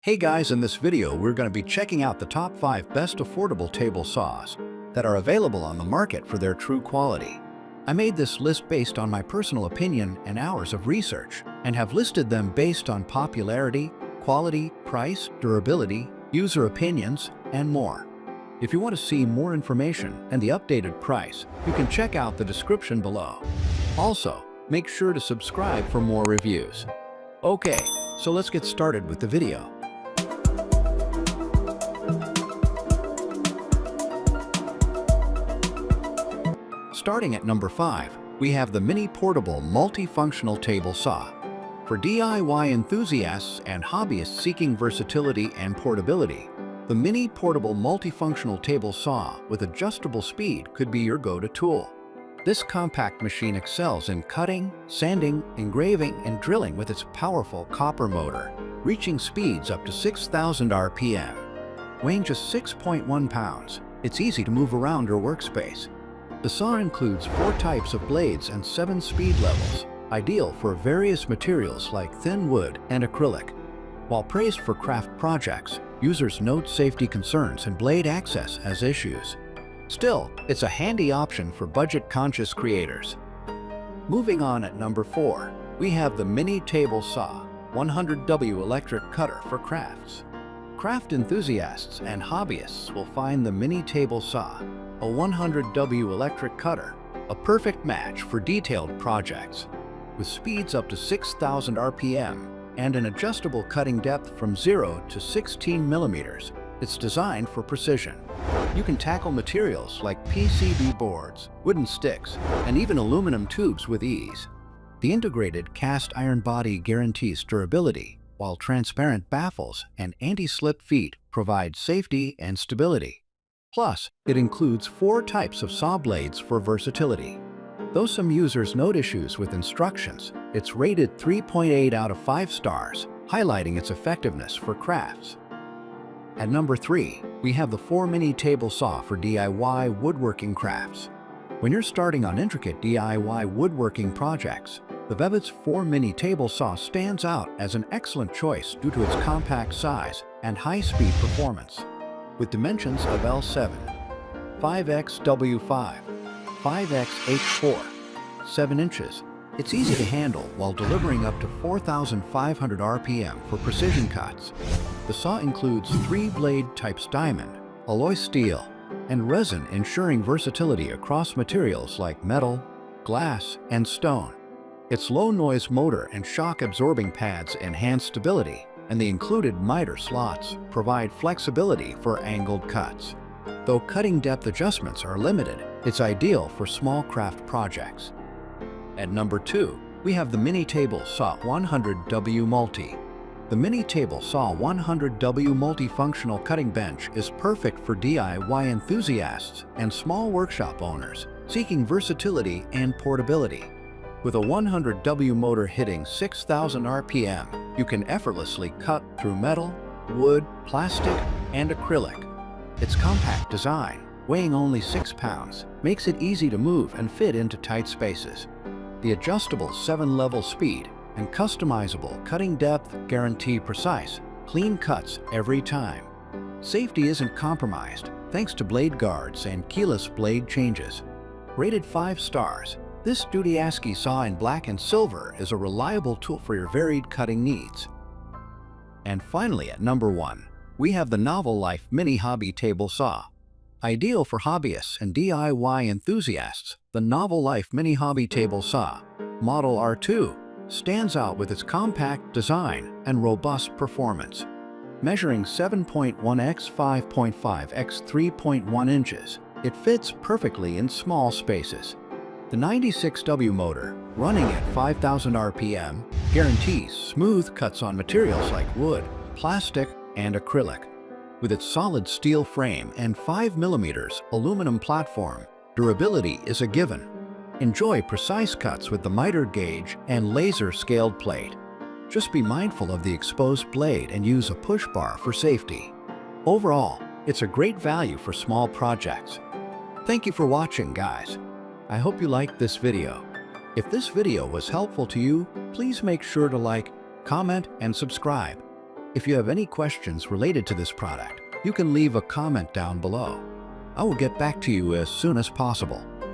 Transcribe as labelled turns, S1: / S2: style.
S1: Hey guys, in this video we're going to be checking out the top 5 best affordable table saws that are available on the market for their true quality. I made this list based on my personal opinion and hours of research, and have listed them based on popularity, quality, price, durability, user opinions, and more. If you want to see more information and the updated price, you can check out the description below. Also, make sure to subscribe for more reviews. Okay, so let's get started with the video. Starting at number 5, we have the Mini Portable Multifunctional Table Saw. For DIY enthusiasts and hobbyists seeking versatility and portability, the Mini Portable Multifunctional Table Saw with adjustable speed could be your go-to tool. This compact machine excels in cutting, sanding, engraving, and drilling with its powerful copper motor, reaching speeds up to 6,000 RPM. Weighing just 6.1 pounds, it's easy to move around your workspace. The saw includes 4 types of blades and 7 speed levels, ideal for various materials like thin wood and acrylic. While praised for craft projects, users note safety concerns and blade access as issues. Still, it's a handy option for budget-conscious creators. Moving on at number 4, we have the Mini Table Saw 100W Electric Cutter for crafts. Craft enthusiasts and hobbyists will find the Mini Table Saw, a 100W electric cutter, a perfect match for detailed projects. With speeds up to 6,000 RPM and an adjustable cutting depth from 0 to 16 millimeters, it's designed for precision. You can tackle materials like PCB boards, wooden sticks, and even aluminum tubes with ease. The integrated cast iron body guarantees durability, while transparent baffles and anti-slip feet provide safety and stability. Plus, it includes 4 types of saw blades for versatility. Though some users note issues with instructions, it's rated 3.8 out of 5 stars, highlighting its effectiveness for crafts. At number 3, we have the 4 Mini Table Saw for DIY woodworking crafts. When you're starting on intricate DIY woodworking projects, the Vevit's 4 Mini Table Saw stands out as an excellent choice due to its compact size and high-speed performance. With dimensions of L7, 5xW5, 5xH4, 7 inches, it's easy to handle while delivering up to 4,500 RPM for precision cuts. The saw includes 3 blade types: diamond, alloy steel, and resin, ensuring versatility across materials like metal, glass, and stone. Its low-noise motor and shock-absorbing pads enhance stability, and the included miter slots provide flexibility for angled cuts. Though cutting depth adjustments are limited, it's ideal for small craft projects. At number 2, we have the Mini Table Saw 100W Multi. The Mini Table Saw 100W Multifunctional Cutting Bench is perfect for DIY enthusiasts and small workshop owners seeking versatility and portability. With a 100W motor hitting 6,000 RPM, you can effortlessly cut through metal, wood, plastic, and acrylic. Its compact design, weighing only 6 pounds, makes it easy to move and fit into tight spaces. The adjustable 7-level speed and customizable cutting depth guarantee precise, clean cuts every time. Safety isn't compromised thanks to blade guards and keyless blade changes. Rated 5 stars, this Dudiaski saw in black and silver is a reliable tool for your varied cutting needs. And finally, at number 1, we have the NovelLife Mini Hobby Table Saw. Ideal for hobbyists and DIY enthusiasts, the NovelLife Mini Hobby Table Saw, Model R2, stands out with its compact design and robust performance. Measuring 7.1 x 5.5 x 3.1 inches, it fits perfectly in small spaces. The 96W motor, running at 5,000 RPM, guarantees smooth cuts on materials like wood, plastic, and acrylic. With its solid steel frame and 5mm aluminum platform, durability is a given. Enjoy precise cuts with the mitered gauge and laser-scaled plate. Just be mindful of the exposed blade and use a push bar for safety. Overall, it's a great value for small projects. Thank you for watching, guys. I hope you liked this video. If this video was helpful to you, please make sure to like, comment, and subscribe. If you have any questions related to this product, you can leave a comment down below. I will get back to you as soon as possible.